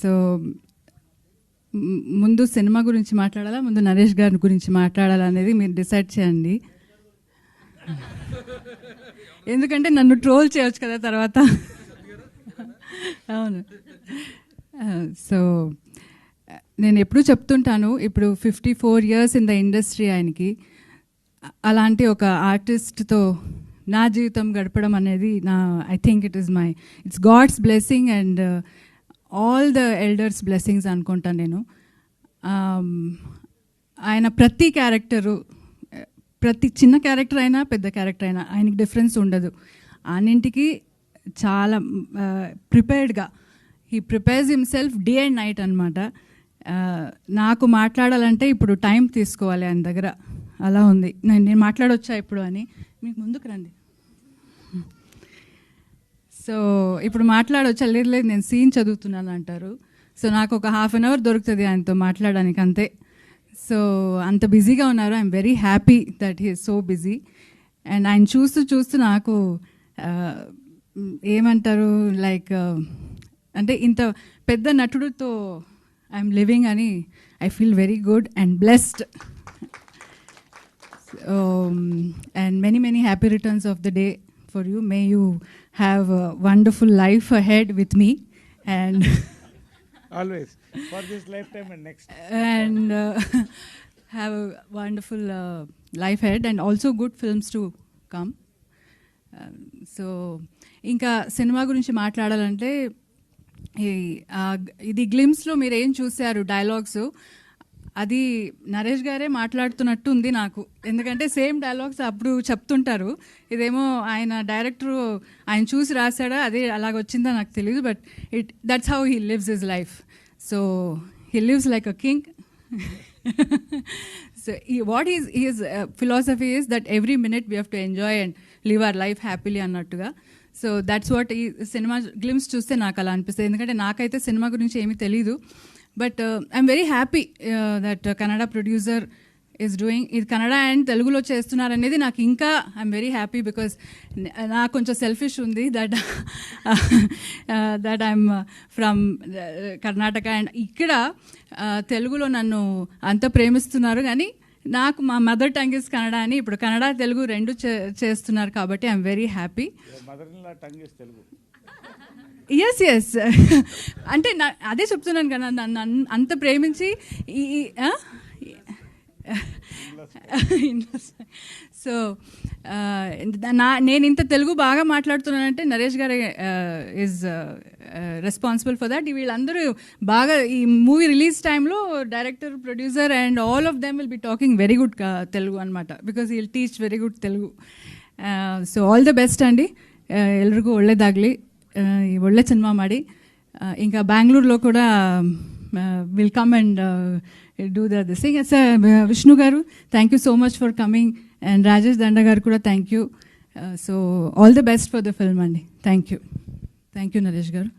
So ముందు cinema గురించి మాట్లాడాలా, ముందు నరేష్ గారి గురించి మాట్లాడాలా అనేది మీరు డిసైడ్ చేయండి. ఎందుకంటే నన్ను ట్రోల్ చేయవచ్చు కదా తర్వాత. అవును. సో నేను ఎప్పుడూ చెప్తుంటాను, ఇప్పుడు 54 years ఇన్ ద ఇండస్ట్రీ ఆయనకి. అలాంటి ఒక ఆర్టిస్ట్తో నా జీవితం గడపడం అనేది I think it's God's blessing and all the elders blessings అనుకుంటాను నేను. ఆయన ప్రతి క్యారెక్టరు, ప్రతి చిన్న క్యారెక్టర్ అయినా పెద్ద క్యారెక్టర్ అయినా ఆయనకి డిఫరెన్స్ ఉండదు. అన్నింటికి చాలా ప్రిపేర్డ్గా he prepares himself day and night అనమాట. నాకు మాట్లాడాలంటే ఇప్పుడు టైం తీసుకోవాలి ఆయన దగ్గర, అలా ఉంది. నేను మాట్లాడొచ్చా ఇప్పుడు అని, మీకు ముందుకు రండి. సో ఇప్పుడు మాట్లాడొచ్చా? లేదు లేదు నేను సీన్ చదువుతున్నాను అంటారు. సో నాకు ఒక 1/2 hour దొరుకుతుంది ఆయనతో మాట్లాడడానికి అంతే. సో అంత బిజీగా ఉన్నారు. I'm very happy that he is so busy. And ఆయన చూస్తూ నాకు ఏమంటారు, లైక్ అంటే ఇంత పెద్ద నటుడితో ఐఎమ్ లివింగ్ అని I feel very good and blessed. And many happy returns of the day for you. May you have a wonderful life ahead with me, and always for this lifetime and next, and have a wonderful life ahead and also good films to come. So ఇంకా cinema గురించి మాట్లాడాలంటే ఇది గ్లిమ్స్లో మీరు ఏం చూశారు dialogues, అది నరేష్ గారే మాట్లాడుతున్నట్టు ఉంది నాకు. ఎందుకంటే సేమ్ డైలాగ్స్ అప్పుడు చెప్తుంటారు, ఇదేమో ఆయన డైరెక్టరు ఆయన చూసి రాశాడా అదే అలాగొచ్చిందా నాకు తెలియదు. But that's how he lives his life. So he lives like a king. So what he's philosophy is that every minute we have to enjoy and live our life happily అన్నట్టుగా. So that's what ఈ cinema glimpse చూస్తే నాకు అలా అనిపిస్తుంది. ఎందుకంటే నాకైతే cinema గురించి ఏమీ తెలీదు. But I'm very happy that Kannada producer is doing ఇది. కన్నడ అండ్ తెలుగులో చేస్తున్నారనేది నాకు ఇంకా ఐఎమ్ వెరీ హ్యాపీ, బికాస్ నాకు కొంచెం సెల్ఫిష్ ఉంది that I'm from Karnataka and ఇక్కడ తెలుగులో నన్ను అంత ప్రేమిస్తున్నారు. కానీ నాకు మా మదర్ టంగ్ ఇస్ కన్నడ అని ఇప్పుడు కన్నడ తెలుగు రెండు చేస్తున్నారు కాబట్టి ఐఎమ్ వెరీ హ్యాపీ. ఎస్ అంటే అదే చెప్తున్నాను కదా, నన్ను అంత ప్రేమించి సో నేను ఇంత తెలుగు బాగా మాట్లాడుతున్నానంటే నరేష్ గారు ఈజ్ రెస్పాన్సిబుల్ ఫర్ దట్. వీళ్ళందరూ బాగా ఈ మూవీ రిలీజ్ టైంలో director, producer and all of them will be talking very good Telugu అనమాట, because he will teach very good Telugu. So all the best ಅಂడి, ಎಲ್ರಿಗೂ ಒಳ್ಳೆಯದಾಗಲಿ, ಒಳ್ಳೆ ಸಿನಿಮಾ ಮಾಡಿ. ఇంకా బెంగళూరులో కూడా will come and do this thing. Vishnu గారు thank you so much for coming, and Rajesh Danda గారు కూడా thank you. So all the best for the film అండి. థ్యాంక్ యూ నరేష్ గారు.